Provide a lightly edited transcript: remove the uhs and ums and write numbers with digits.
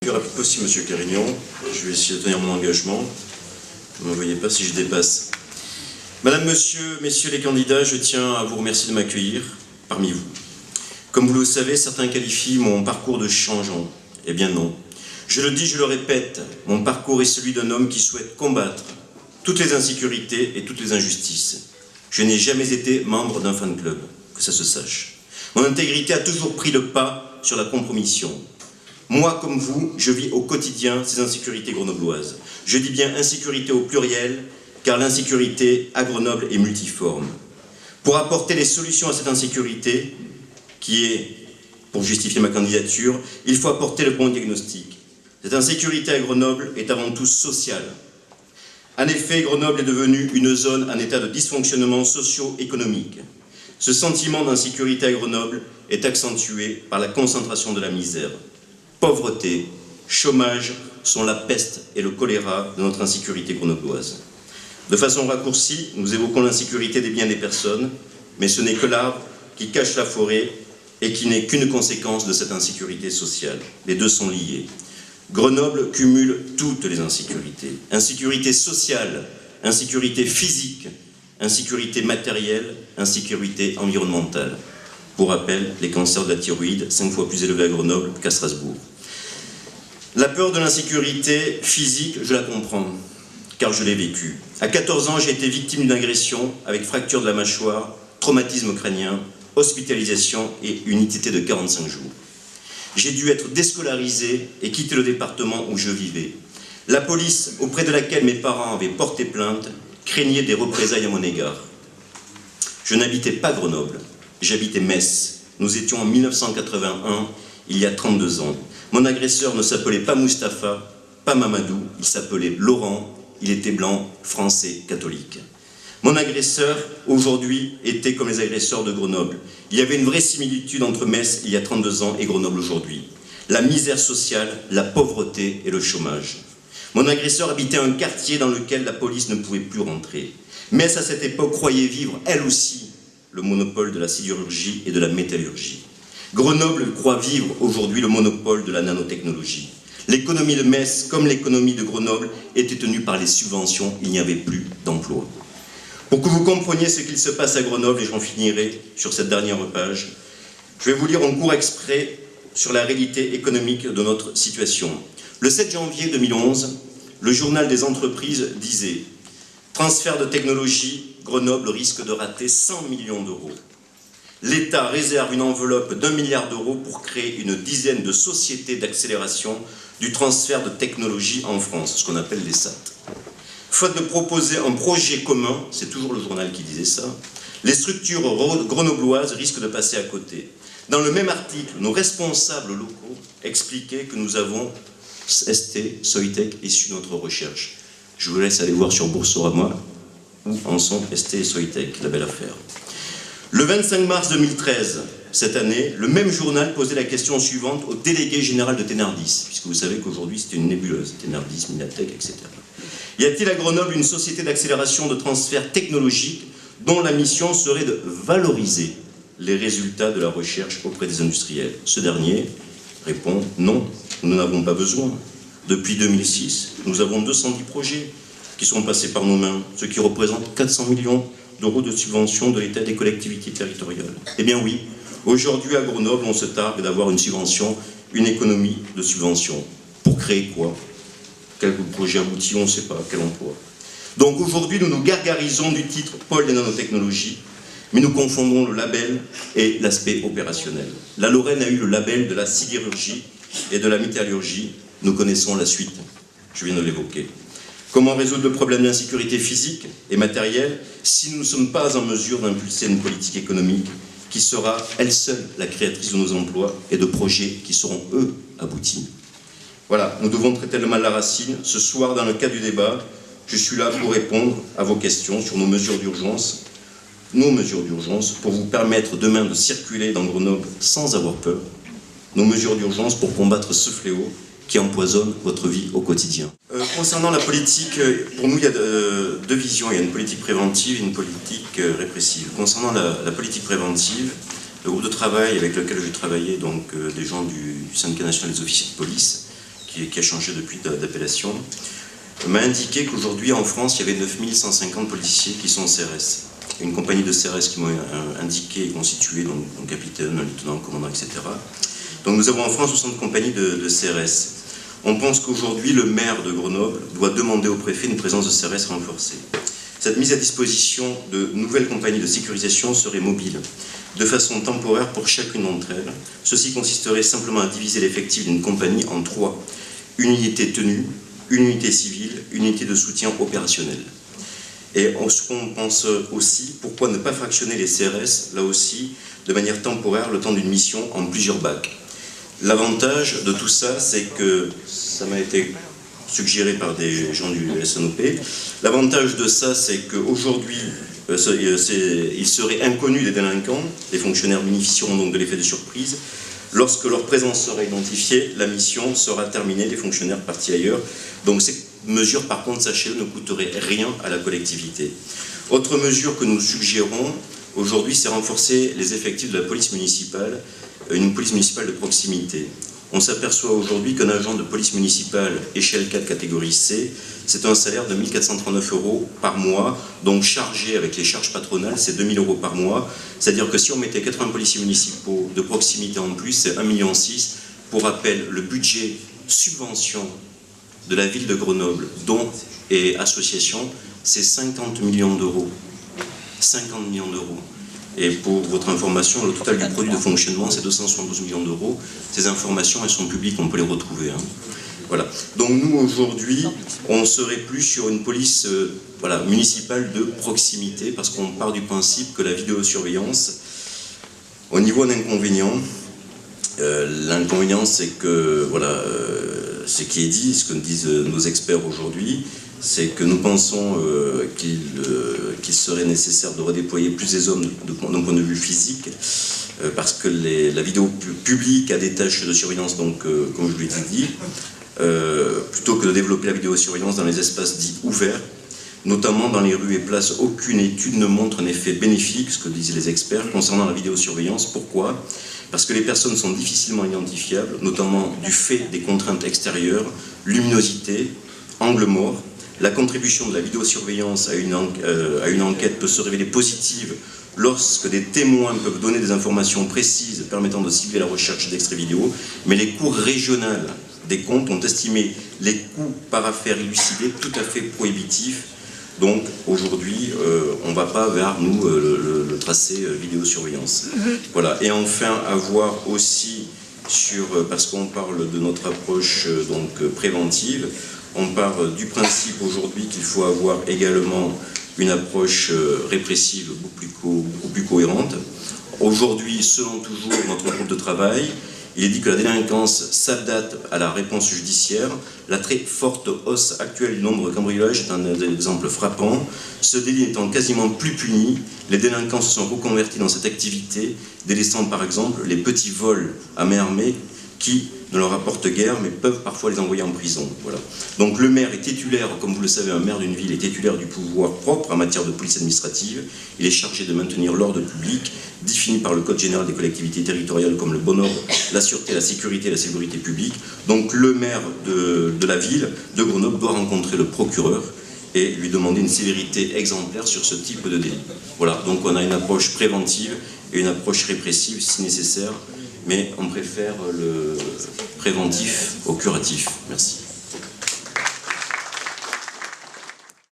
Le plus rapide possible, Monsieur Carignan. Je vais essayer de tenir mon engagement. Vous ne voyez pas si je dépasse. Madame, Monsieur, Messieurs les candidats, je tiens à vous remercier de m'accueillir parmi vous. Comme vous le savez, certains qualifient mon parcours de changeant. Eh bien non. Je le dis, je le répète, mon parcours est celui d'un homme qui souhaite combattre toutes les insécurités et toutes les injustices. Je n'ai jamais été membre d'un fan club, que ça se sache. Mon intégrité a toujours pris le pas sur la compromission. Moi, comme vous, je vis au quotidien ces insécurités grenobloises. Je dis bien insécurité au pluriel, car l'insécurité à Grenoble est multiforme. Pour apporter les solutions à cette insécurité, qui est, pour justifier ma candidature, il faut apporter le bon diagnostic. Cette insécurité à Grenoble est avant tout sociale. En effet, Grenoble est devenue une zone en état de dysfonctionnement socio-économique. Ce sentiment d'insécurité à Grenoble est accentué par la concentration de la misère. Pauvreté, chômage sont la peste et le choléra de notre insécurité grenobloise. De façon raccourcie, nous évoquons l'insécurité des biens des personnes, mais ce n'est que l'arbre qui cache la forêt et qui n'est qu'une conséquence de cette insécurité sociale. Les deux sont liés. Grenoble cumule toutes les insécurités. Insécurité sociale, insécurité physique, insécurité matérielle, insécurité environnementale. Pour rappel, les cancers de la thyroïde, 5 fois plus élevés à Grenoble qu'à Strasbourg. La peur de l'insécurité physique, je la comprends, car je l'ai vécue. À 14 ans, j'ai été victime d'une agression avec fracture de la mâchoire, traumatisme crânien, hospitalisation et une ITT de 45 jours. J'ai dû être déscolarisé et quitter le département où je vivais. La police, auprès de laquelle mes parents avaient porté plainte, craignait des représailles à mon égard. Je n'habitais pas Grenoble, j'habitais Metz. Nous étions en 1981, il y a 32 ans. Mon agresseur ne s'appelait pas Mustapha, pas Mamadou, il s'appelait Laurent, il était blanc, français, catholique. Mon agresseur, aujourd'hui, était comme les agresseurs de Grenoble. Il y avait une vraie similitude entre Metz, il y a 32 ans, et Grenoble aujourd'hui. La misère sociale, la pauvreté et le chômage. Mon agresseur habitait un quartier dans lequel la police ne pouvait plus rentrer. Metz, à cette époque, croyait vivre, elle aussi, le monopole de la sidérurgie et de la métallurgie. Grenoble croit vivre aujourd'hui le monopole de la nanotechnologie. L'économie de Metz, comme l'économie de Grenoble, était tenue par les subventions, il n'y avait plus d'emploi. Pour que vous compreniez ce qu'il se passe à Grenoble, et j'en finirai sur cette dernière page, je vais vous lire un court extrait sur la réalité économique de notre situation. Le 7 janvier 2011, le journal des entreprises disait « Transfert de technologie, Grenoble risque de rater 100 millions d'euros. L'État réserve une enveloppe d'1 milliard d'euros pour créer une dizaine de sociétés d'accélération du transfert de technologie en France, ce qu'on appelle les SAT. Faute de proposer un projet commun, c'est toujours le journal qui disait ça, les structures grenobloises risquent de passer à côté. Dans le même article, nos responsables locaux expliquaient que nous avons ST, Soitec, issu de notre recherche. Je vous laisse aller voir sur Boursorama où en sont ST et Soitec, la belle affaire. Le 25 mars 2013, cette année, le même journal posait la question suivante au délégué général de Thénardis, puisque vous savez qu'aujourd'hui c'est une nébuleuse, Thénardis, Minatec, etc. Y a-t-il à Grenoble une société d'accélération de transfert technologique dont la mission serait de valoriser les résultats de la recherche auprès des industriels? Ce dernier répond non, nous n'en avons pas besoin. Depuis 2006, nous avons 210 projets qui sont passés par nos mains, ce qui représente 400 millions d'euros de subventions de l'État et des collectivités territoriales. Eh bien oui, aujourd'hui à Grenoble, on se targue d'avoir une subvention, une économie de subventions. Pour créer quoi? Quel projet abouti, on ne sait pas, quel emploi. Donc aujourd'hui, nous nous gargarisons du titre Pôle des nanotechnologies, mais nous confondons le label et l'aspect opérationnel. La Lorraine a eu le label de la sidérurgie et de la métallurgie. Nous connaissons la suite, je viens de l'évoquer. Comment résoudre le problème d'insécurité physique et matérielle si nous ne sommes pas en mesure d'impulser une politique économique qui sera, elle seule, la créatrice de nos emplois et de projets qui seront, eux, aboutis? Voilà, nous devons traiter le mal à la racine. Ce soir, dans le cadre du débat, je suis là pour répondre à vos questions sur nos mesures d'urgence, pour vous permettre demain de circuler dans Grenoble sans avoir peur, nos mesures d'urgence pour combattre ce fléau qui empoisonne votre vie au quotidien. Concernant la politique, pour nous, il y a deux visions. Il y a une politique préventive et une politique répressive. Concernant la politique préventive, le groupe de travail avec lequel j'ai travaillé, donc des gens du Syndicat national des officiers de police, qui a changé depuis d'appellation, m'a indiqué qu'aujourd'hui en France, il y avait 9150 policiers qui sont CRS. Une compagnie de CRS qui m'a indiqué est constituée, donc un capitaine, un lieutenant, un commandant, etc. Donc nous avons en France 60 compagnies de CRS. On pense qu'aujourd'hui, le maire de Grenoble doit demander au préfet une présence de CRS renforcée. Cette mise à disposition de nouvelles compagnies de sécurisation serait mobile, de façon temporaire pour chacune d'entre elles. Ceci consisterait simplement à diviser l'effectif d'une compagnie en 3. Une unité tenue, une unité civile, une unité de soutien opérationnel. Et ce qu'on pense aussi, pourquoi ne pas fractionner les CRS, là aussi, de manière temporaire, le temps d'une mission en plusieurs bacs. L'avantage de tout ça, c'est que, ça m'a été suggéré par des gens du SNOP, l'avantage de ça, c'est qu'aujourd'hui, il serait inconnu des délinquants, les fonctionnaires bénéficieront donc de l'effet de surprise. Lorsque leur présence sera identifiée, la mission sera terminée, les fonctionnaires partis ailleurs. Donc ces mesures, par contre, sachez-le, ne coûteraient rien à la collectivité. Autre mesure que nous suggérons aujourd'hui, c'est renforcer les effectifs de la police municipale, une police municipale de proximité. On s'aperçoit aujourd'hui qu'un agent de police municipale échelle 4 catégorie C, c'est un salaire de 1 439 € par mois, donc chargé avec les charges patronales, c'est 2 000 € par mois. C'est-à-dire que si on mettait 80 policiers municipaux de proximité en plus, c'est 1,6 million. Pour rappel, le budget subvention de la ville de Grenoble, dont et association, c'est 50 millions d'euros. 50 millions d'euros. Et pour votre information, le total du produit de fonctionnement, c'est 272 millions d'euros. Ces informations, elles sont publiques, on peut les retrouver. Hein. Voilà. Donc nous, aujourd'hui, on serait plus sur une police voilà, municipale de proximité, parce qu'on part du principe que la vidéosurveillance, au niveau d'inconvénient, l'inconvénient, c'est que, voilà, ce qui est dit, ce que disent nos experts aujourd'hui, c'est que nous pensons qu'il serait nécessaire de redéployer plus des hommes d'un point de vue physique, parce que la vidéo publique a des tâches de surveillance, donc, comme je vous l'ai dit, plutôt que de développer la vidéosurveillance dans les espaces dits ouverts, notamment dans les rues et places. Aucune étude ne montre un effet bénéfique, ce que disaient les experts, concernant la vidéosurveillance. Pourquoi ? Parce que les personnes sont difficilement identifiables, notamment du fait des contraintes extérieures, luminosité, angle mort. La contribution de la vidéosurveillance à une enquête peut se révéler positive lorsque des témoins peuvent donner des informations précises permettant de cibler la recherche d'extraits vidéo, mais les cours régionales des comptes ont estimé les coûts par affaire élucidés tout à fait prohibitifs. Donc aujourd'hui, on ne va pas vers nous le tracé vidéosurveillance. Voilà. Et enfin, avoir aussi parce qu'on parle de notre approche donc préventive, on part du principe aujourd'hui qu'il faut avoir également une approche répressive beaucoup plus cohérente. Aujourd'hui, selon toujours notre groupe de travail, il est dit que la délinquance s'adapte à la réponse judiciaire. La très forte hausse actuelle du nombre de cambriolages est un exemple frappant. Ce délit étant quasiment plus puni, les délinquants se sont reconvertis dans cette activité, délaissant par exemple les petits vols à main armée qui ne leur apportent guère, mais peuvent parfois les envoyer en prison. Voilà. Donc le maire est titulaire, comme vous le savez, un maire d'une ville est titulaire du pouvoir propre en matière de police administrative. Il est chargé de maintenir l'ordre public, défini par le Code général des collectivités territoriales comme le bon ordre, la sûreté, la sécurité et la sécurité publique. Donc le maire de la ville de Grenoble doit rencontrer le procureur et lui demander une sévérité exemplaire sur ce type de délit. Voilà, donc on a une approche préventive et une approche répressive si nécessaire, mais on préfère le préventif au curatif. Merci.